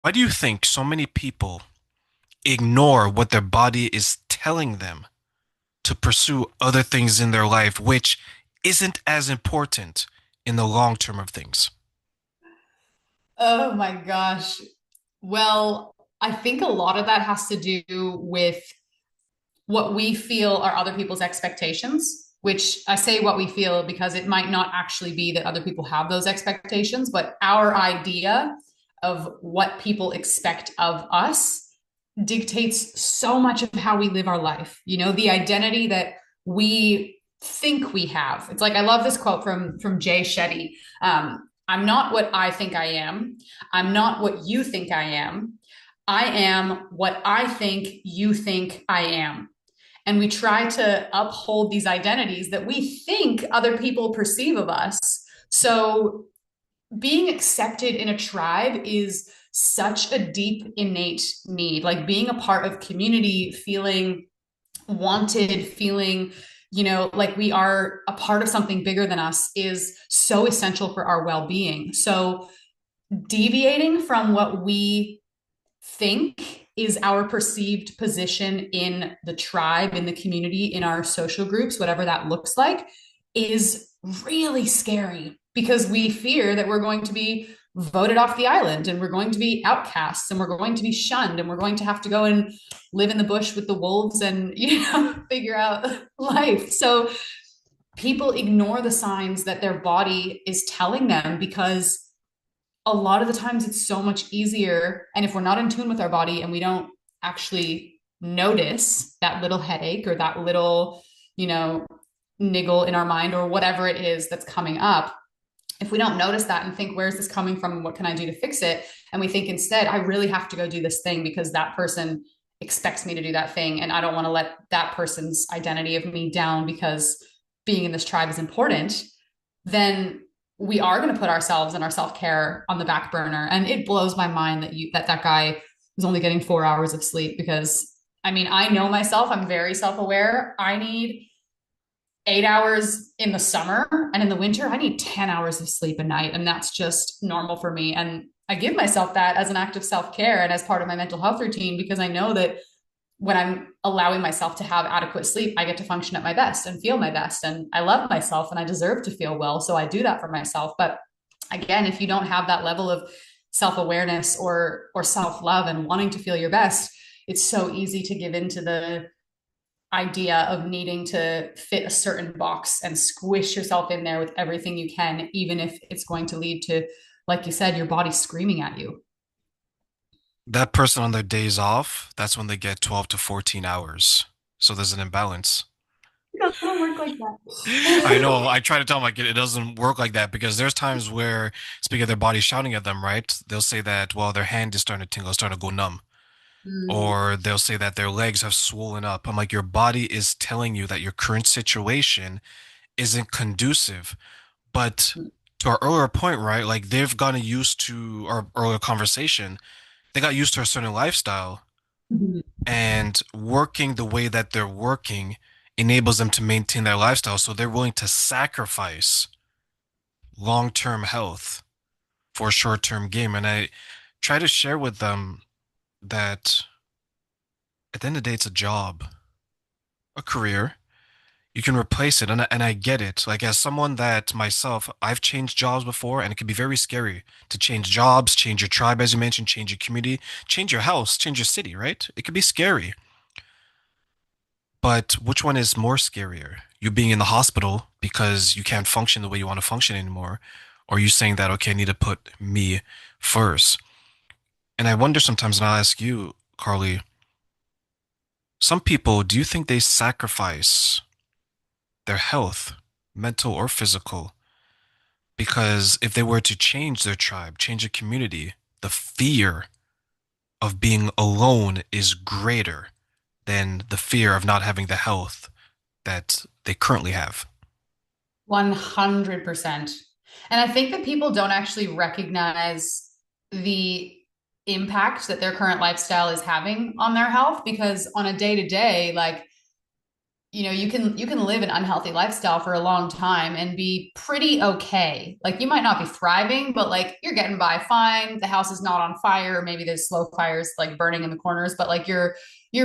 Why do you think so many people ignore what their body is telling them to pursue other things in their life, which isn't as important in the long term of things? Oh my gosh. Well, I think a lot of that has to do with what we feel are other people's expectations, which I say what we feel because it might not actually be that other people have those expectations, but our idea of what people expect of us dictates so much of how we live our life. You know, the identity that we think we have. It's like I love this quote from Jay Shetty. I'm not what I think I am. I'm not what you think I am. I am what I think you think I am. And we try to uphold these identities that we think other people perceive of us. So being accepted in a tribe is such a deep innate need, like being a part of community, feeling wanted, feeling like we are a part of something bigger than us is so essential for our well-being. So deviating from what we think is our perceived position in the tribe, in the community, in our social groups, whatever that looks like, is really scary because we fear that we're going to be voted off the island and we're going to be outcasts and we're going to be shunned and we're going to have to go and live in the bush with the wolves and figure out life. So people ignore the signs that their body is telling them because a lot of the times it's so much easier. And if we're not in tune with our body and we don't actually notice that little headache or that little, you know, niggle in our mind or whatever it is that's coming up, if we don't notice that and think, where's this coming from? And what can I do to fix it? And we think instead, I really have to go do this thing because that person expects me to do that thing. And I don't want to let that person's identity of me down because being in this tribe is important, then we are going to put ourselves and our self-care on the back burner. And it blows my mind that that guy is only getting 4 hours of sleep because I mean, I know myself, I'm very self-aware. I need 8 hours in the summer, and in the winter I need 10 hours of sleep a night, and that's just normal for me. And I give myself that as an act of self-care and as part of my mental health routine because I know that when I'm allowing myself to have adequate sleep, I get to function at my best and feel my best. And I love myself and I deserve to feel well. So I do that for myself. But again, if you don't have that level of self-awareness or self-love and wanting to feel your best, it's so easy to give into the idea of needing to fit a certain box and squish yourself in there with everything you can, even if it's going to lead to, like you said, your body screaming at you. That person on their days off, that's when they get 12 to 14 hours. So there's an imbalance. It doesn't work like I that. know. I try to tell them like it doesn't work like that because there's times where, speaking of their body shouting at them, right? They'll say that, well, their hand is starting to tingle, starting to go numb. Mm. Or they'll say that their legs have swollen up. I'm like, your body is telling you that your current situation isn't conducive. But to our earlier point, right? Like they've gotten used to our earlier conversation. They got used to a certain lifestyle, and working the way that they're working enables them to maintain their lifestyle. So they're willing to sacrifice long-term health for a short-term gain. And I try to share with them that at the end of the day, it's a job, a career. You can replace it, and I get it. Like as someone that myself, I've changed jobs before, and it can be very scary to change jobs, change your tribe, as you mentioned, change your community, change your house, change your city, right? It could be scary. But which one is more scarier? You being in the hospital because you can't function the way you want to function anymore, or you saying that, okay, I need to put me first. And I wonder sometimes, and I'll ask you, Carleigh, some people, do you think they sacrifice their health, mental or physical, because if they were to change their tribe, change a community, the fear of being alone is greater than the fear of not having the health that they currently have? 100%. And I think that people don't actually recognize the impact that their current lifestyle is having on their health because on a day to day, like you can live an unhealthy lifestyle for a long time and be pretty okay. Like you might not be thriving, but like you're getting by fine. The house is not on fire. Maybe there's slow fires like burning in the corners, but like you're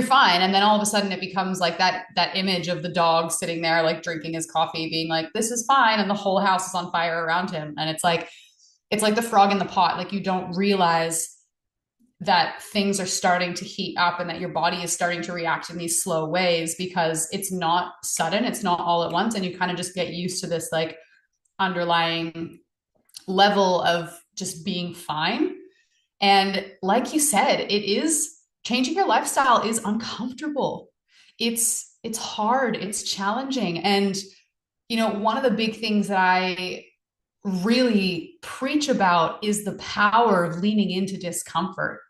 fine. And then all of a sudden it becomes like that image of the dog sitting there like drinking his coffee, being like, this is fine, and the whole house is on fire around him. And it's like the frog in the pot. Like you don't realize that things are starting to heat up and that your body is starting to react in these slow ways because it's not sudden, it's not all at once, and you kind of just get used to this like underlying level of just being fine. And like you said, it is changing your lifestyle is uncomfortable. It's hard, it's challenging. And one of the big things that I really preach about is the power of leaning into discomfort.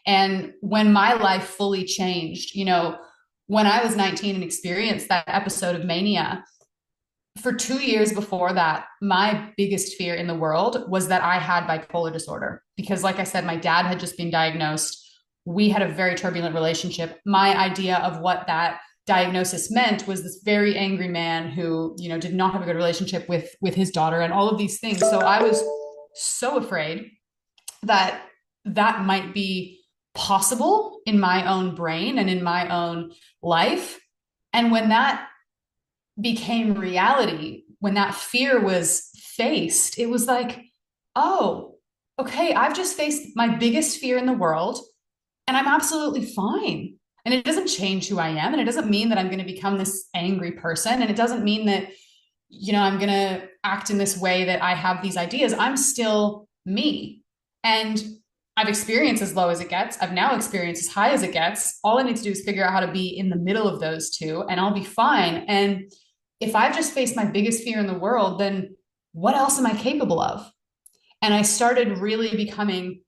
And when my life fully changed, when I was 19 and experienced that episode of mania, for 2 years before that, my biggest fear in the world was that I had bipolar disorder. Because, like I said, my dad had just been diagnosed. We had a very turbulent relationship. My idea of what that diagnosis meant was this very angry man who, did not have a good relationship with his daughter and all of these things. So I was so afraid that that might be possible in my own brain and in my own life. And when that became reality, when that fear was faced, it was like, oh, okay, I've just faced my biggest fear in the world and I'm absolutely fine. And it doesn't change who I am. And it doesn't mean that I'm going to become this angry person. And it doesn't mean that, I'm going to act in this way that I have these ideas. I'm still me. And I've experienced as low as it gets. I've now experienced as high as it gets. All I need to do is figure out how to be in the middle of those two and I'll be fine. And if I've just faced my biggest fear in the world, then what else am I capable of? And I started really becoming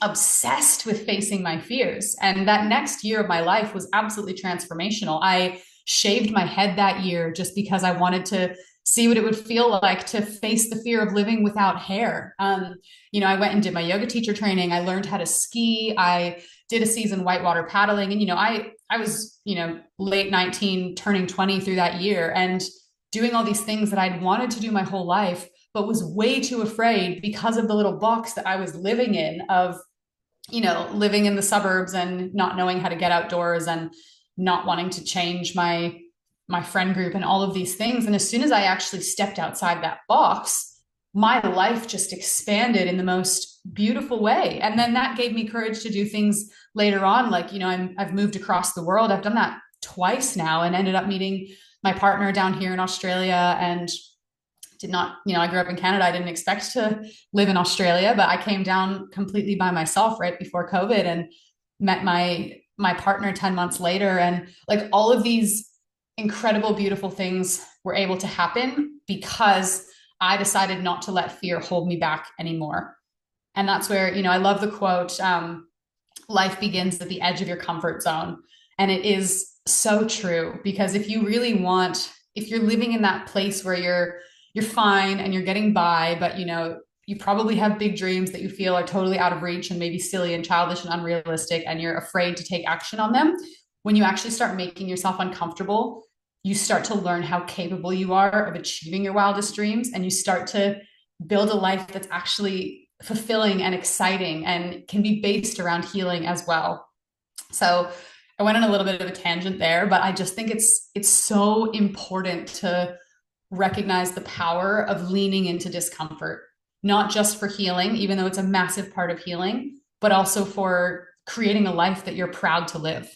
obsessed with facing my fears. And that next year of my life was absolutely transformational. I shaved my head that year just because I wanted to see what it would feel like to face the fear of living without hair. I went and did my yoga teacher training. I learned how to ski. I did a season whitewater paddling. And, I was, late 19, turning 20 through that year and doing all these things that I'd wanted to do my whole life, but was way too afraid because of the little box that I was living in of, living in the suburbs and not knowing how to get outdoors and not wanting to change my friend group and all of these things. And as soon as I actually stepped outside that box, my life just expanded in the most beautiful way. And then that gave me courage to do things later on. Like, I've moved across the world. I've done that twice now and ended up meeting my partner down here in Australia and did not, I grew up in Canada. I didn't expect to live in Australia, but I came down completely by myself right before COVID and met my partner 10 months later. And like all of these incredible, beautiful things were able to happen because I decided not to let fear hold me back anymore. And that's where, I love the quote, life begins at the edge of your comfort zone. And it is so true because if you're living in that place where you're fine and you're getting by, but you probably have big dreams that you feel are totally out of reach and maybe silly and childish and unrealistic, and you're afraid to take action on them. When you actually start making yourself uncomfortable, you start to learn how capable you are of achieving your wildest dreams, and you start to build a life that's actually fulfilling and exciting and can be based around healing as well. So I went on a little bit of a tangent there, but I just think it's so important to recognize the power of leaning into discomfort, not just for healing, even though it's a massive part of healing, but also for creating a life that you're proud to live.